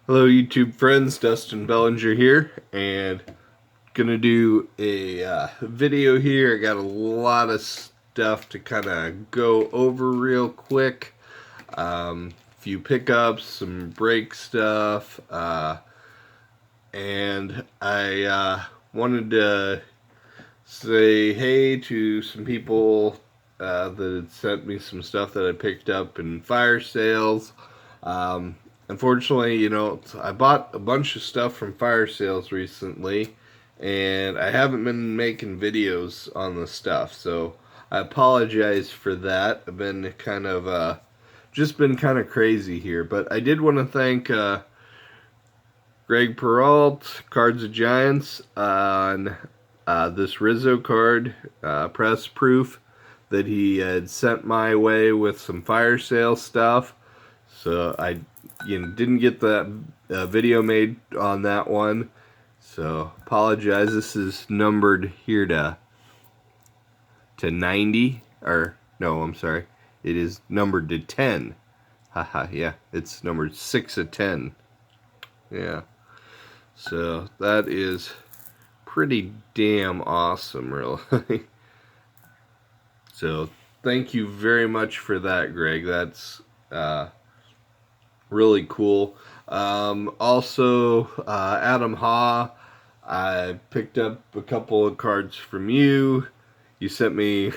Hello YouTube friends, Dustin Bellinger here, and gonna do a video here. I got a lot of stuff to kind of go over real quick. Few pickups, some brake stuff, and I wanted to say hey to some people that had sent me some stuff that I picked up in Firesales. Um, Unfortunately, I bought a bunch of stuff from Firesales recently, and I haven't been making videos on the stuff, so I apologize for that. I've been kind of just been kind of crazy here, but I did want to thank Greg Peralt, Cards of Giants, on this Rizzo card, press proof, that he had sent my way with some fire sale stuff. So I didn't get that video made on that one. So apologize. This is numbered here to 90. Or no, I'm sorry. It is numbered to 10. Haha, yeah. It's numbered 6 of 10. Yeah. So that is pretty damn awesome, really. So thank you very much for that, Greg. That's really cool. Also, Adam Ha, I picked up a couple of cards from you. You sent me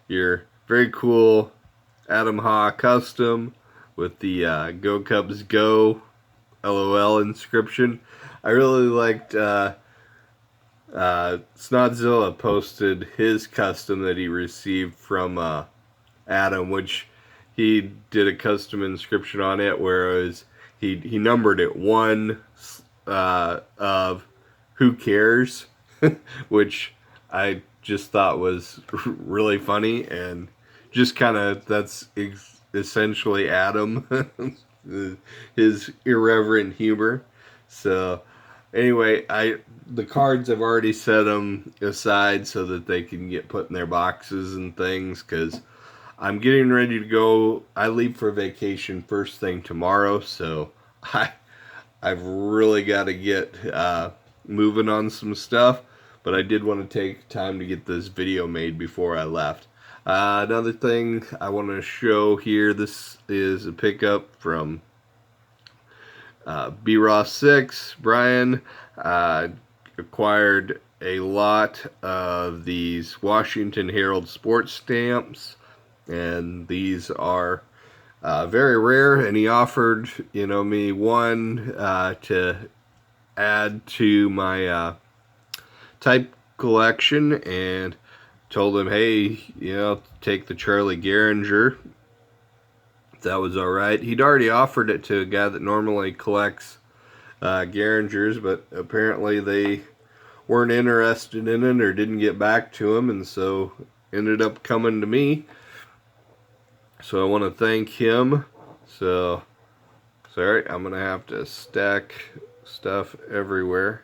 your very cool Adam Ha custom with the Go Cubs Go LOL inscription. I really liked Snodzilla posted his custom that he received from Adam, which he did a custom inscription on it, whereas he numbered it one of who cares, which I just thought was really funny, and just kind of that's essentially Adam, his irreverent humor. So anyway, the cards I've already set them aside so that they can get put in their boxes and things, because I'm getting ready to go. I leave for vacation first thing tomorrow, so I've really got to get moving on some stuff. But I did want to take time to get this video made before I left. Another thing I want to show here. This is a pickup from B Ross 6. Brian acquired a lot of these Washington Herald sports stamps, and these are very rare, and he offered me one to add to my type collection, and told him, hey, take the Charlie Gehringer. That was alright. He'd already offered it to a guy that normally collects Gehringers, but apparently they weren't interested in it or didn't get back to him, and so ended up coming to me. So I want to thank him. So, sorry, I'm going to have to stack stuff everywhere.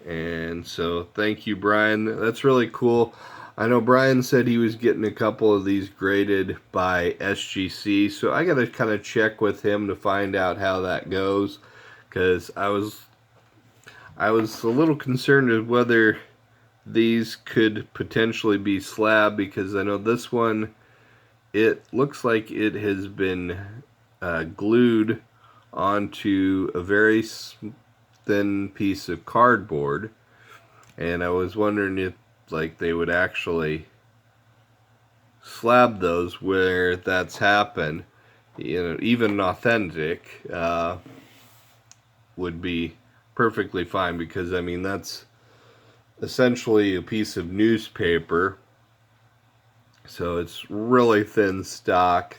And so thank you, Brian. That's really cool. I know Brian said he was getting a couple of these graded by SGC, so I got to kind of check with him to find out how that goes, because I was a little concerned of whether these could potentially be slab, because I know this one, it looks like it has been glued onto a very thin piece of cardboard, and I was wondering if they would actually slab those where that's happened. Even authentic would be perfectly fine, because I mean that's essentially a piece of newspaper, so it's really thin stock,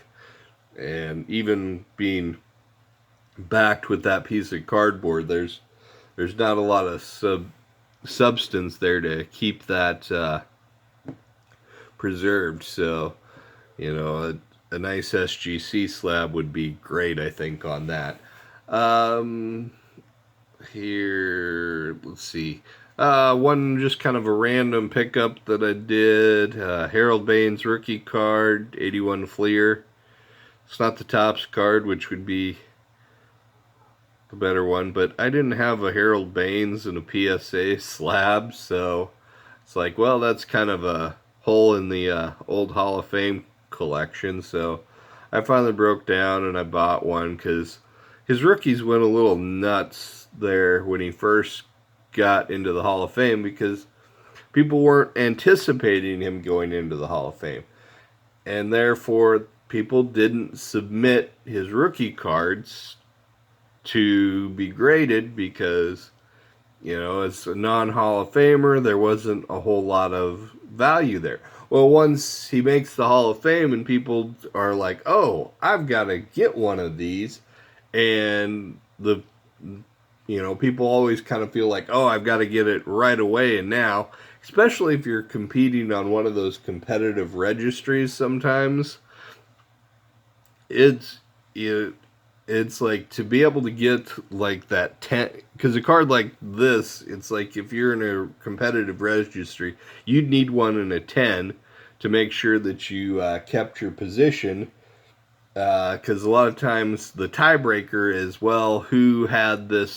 and even being backed with that piece of cardboard, there's not a lot of substance there to keep that preserved. So a nice SGC slab would be great, I think, on that. Here, let's see. One just kind of a random pickup that I did. Harold Baines rookie card, 81 Fleer. It's not the Topps card, which would be the better one, but I didn't have a Harold Baines and a PSA slab, so it's like, well, that's kind of a hole in the old Hall of Fame collection. So I finally broke down and I bought one because his rookies went a little nuts there when he first got into the Hall of Fame because people weren't anticipating him going into the Hall of Fame. And therefore, people didn't submit his rookie cards to be graded because, as a non Hall of Famer, there wasn't a whole lot of value there. Well, once he makes the Hall of Fame and people are like, oh, I've got to get one of these, and people always kind of feel like, oh, I've got to get it right away and now, especially if you're competing on one of those competitive registries sometimes. It's like to be able to get like that 10, because a card like this, it's like if you're in a competitive registry, you'd need one in a 10 to make sure that you kept your position, because a lot of times the tiebreaker is, well, who had the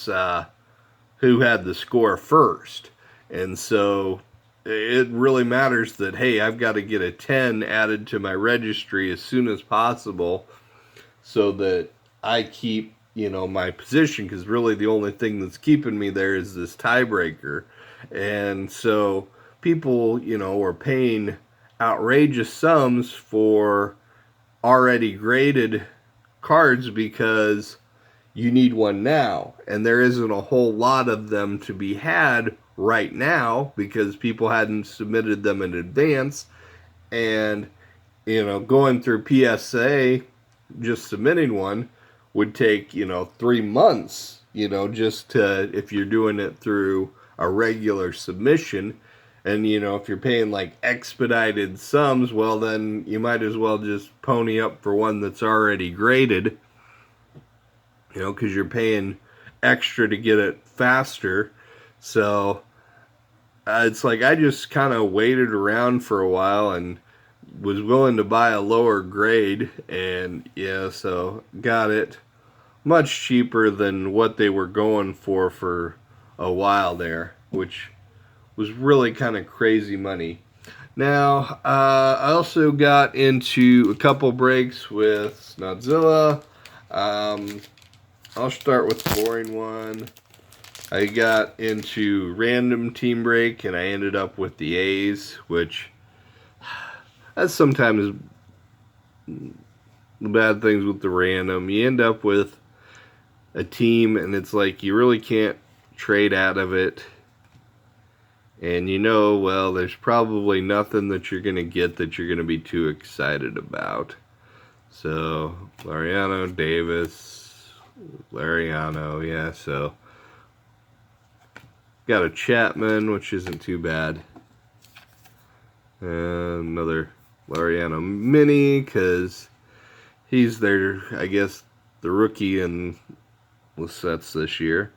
score first. And so it really matters that, hey, I've got to get a 10 added to my registry as soon as possible so that I keep, my position, because really the only thing that's keeping me there is this tiebreaker. And so people, are paying outrageous sums for already graded cards because you need one now. And there isn't a whole lot of them to be had right now because people hadn't submitted them in advance. And, going through PSA, just submitting one would take 3 months, just to, if you're doing it through a regular submission. And if you're paying like expedited sums, well, then you might as well just pony up for one that's already graded, because you're paying extra to get it faster. So it's like I just kind of waited around for a while and was willing to buy a lower grade, and so got it much cheaper than what they were going for a while there, which was really kind of crazy money. Now, I also got into a couple breaks with Snodzilla. I'll start with the boring one. I got into random team break, and I ended up with the A's, which that's sometimes the bad things with the random. You end up with a team, and it's like you really can't trade out of it. And well, there's probably nothing that you're going to get that you're going to be too excited about. So, Laureano, Davis, Laureano, yeah, so. Got a Chapman, which isn't too bad. And another Laureano Mini, because he's their, I guess, the rookie in the sets this year.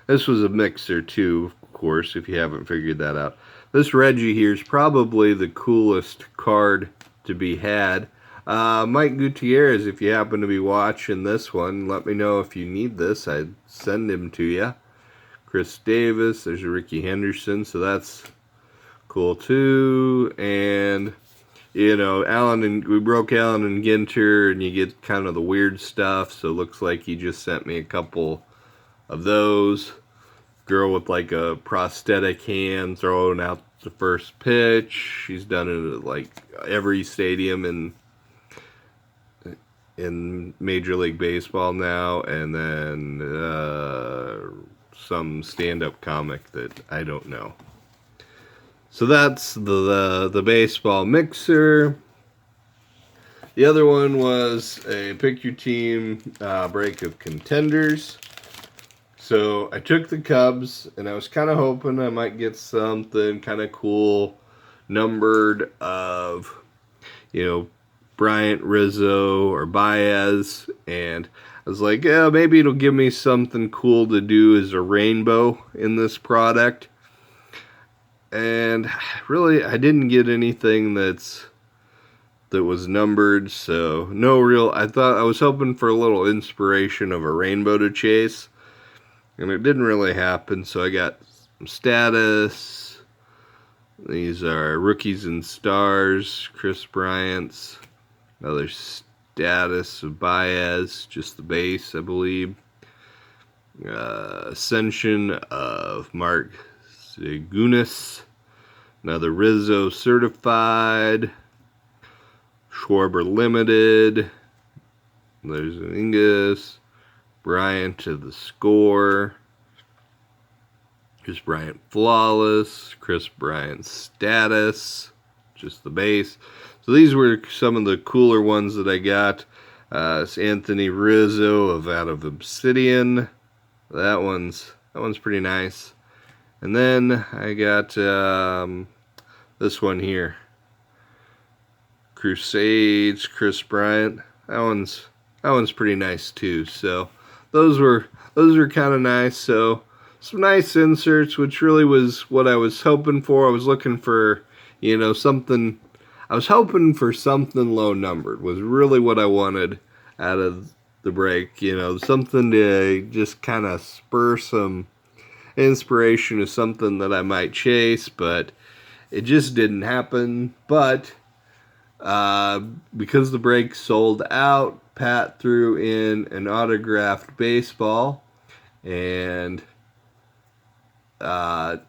This was a mixer, too, of course, if you haven't figured that out. This Reggie here is probably the coolest card to be had. Mike Gutierrez, if you happen to be watching this one, let me know if you need this. I'd send him to you. Chris Davis, there's a Ricky Henderson, so that's cool, too. And, we broke Allen and Ginter, and you get kind of the weird stuff, so it looks like he just sent me a couple of those. Girl with like a prosthetic hand throwing out the first pitch. She's done it at like every stadium in Major League Baseball now. And then some stand-up comic that I don't know. So that's the baseball mixer. The other one was a pick your team break of contenders. So I took the Cubs, and I was kind of hoping I might get something kind of cool, numbered of, Bryant, Rizzo, or Baez. And I was like, yeah, maybe it'll give me something cool to do as a rainbow in this product. And really, I didn't get anything that's that was numbered, so no real, I was hoping for a little inspiration of a rainbow to chase, and it didn't really happen, so I got some status. These are rookies and stars, Chris Bryant's, another status of Baez, just the base, I believe. Ascension of Mark Zagunis, another Rizzo certified, Schwarber limited, there's an Ingus, Bryant to the score, Chris Bryant flawless, Chris Bryant status, just the base. So these were some of the cooler ones that I got. It's Anthony Rizzo out of Obsidian. That one's pretty nice. And then I got this one here, Crusades, Chris Bryant. That one's pretty nice too. So those were kind of nice. So some nice inserts, which really was what I was hoping for. I was looking for, something. I was hoping for something low numbered. Was really what I wanted out of the break. Something to just kind of spur some inspiration to something that I might chase, but it just didn't happen. But because the break sold out, Pat threw in an autographed baseball, and I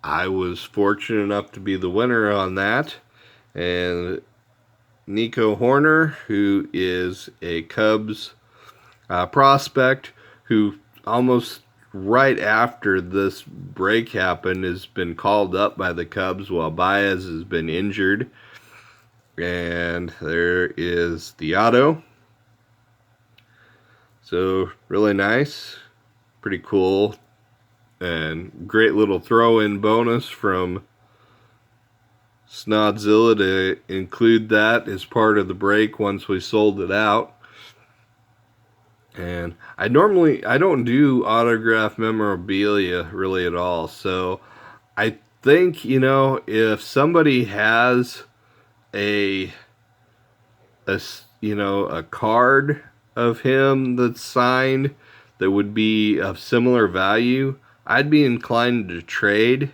was fortunate enough to be the winner on that. And Nico Horner, who is a Cubs prospect, who almost right after this break happened has been called up by the Cubs while Baez has been injured. And there is the auto. So really nice, pretty cool, and great little throw-in bonus from Snodzilla to include that as part of the break once we sold it out. And I don't do autograph memorabilia really at all. So I think, if somebody has a card of him that's signed that would be of similar value, I'd be inclined to trade.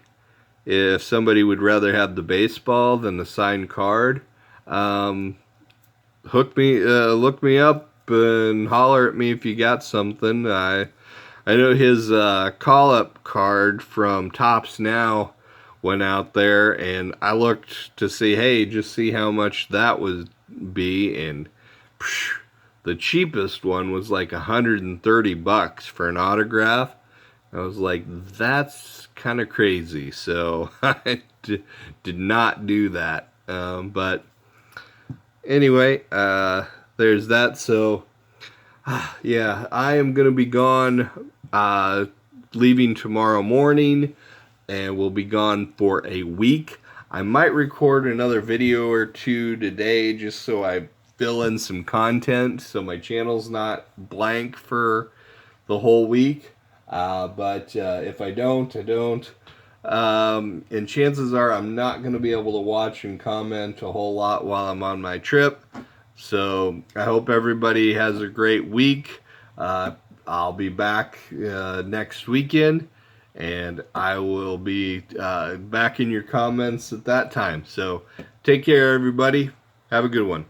If somebody would rather have the baseball than the signed card, look me up and holler at me if you got something. I know his call-up card from Topps Now went out there, and I looked to see, hey, just see how much that would be, and the cheapest one was like $130 for an autograph. I was like, that's kind of crazy, so I did not do that. But anyway, there's that. So, yeah, I am going to be gone, leaving tomorrow morning, and we'll be gone for a week. I might record another video or two today just so I fill in some content so my channel's not blank for the whole week. But if I don't, I don't. And chances are I'm not going to be able to watch and comment a whole lot while I'm on my trip. So I hope everybody has a great week. I'll be back next weekend, and I will be back in your comments at that time. So take care, everybody. Have a good one.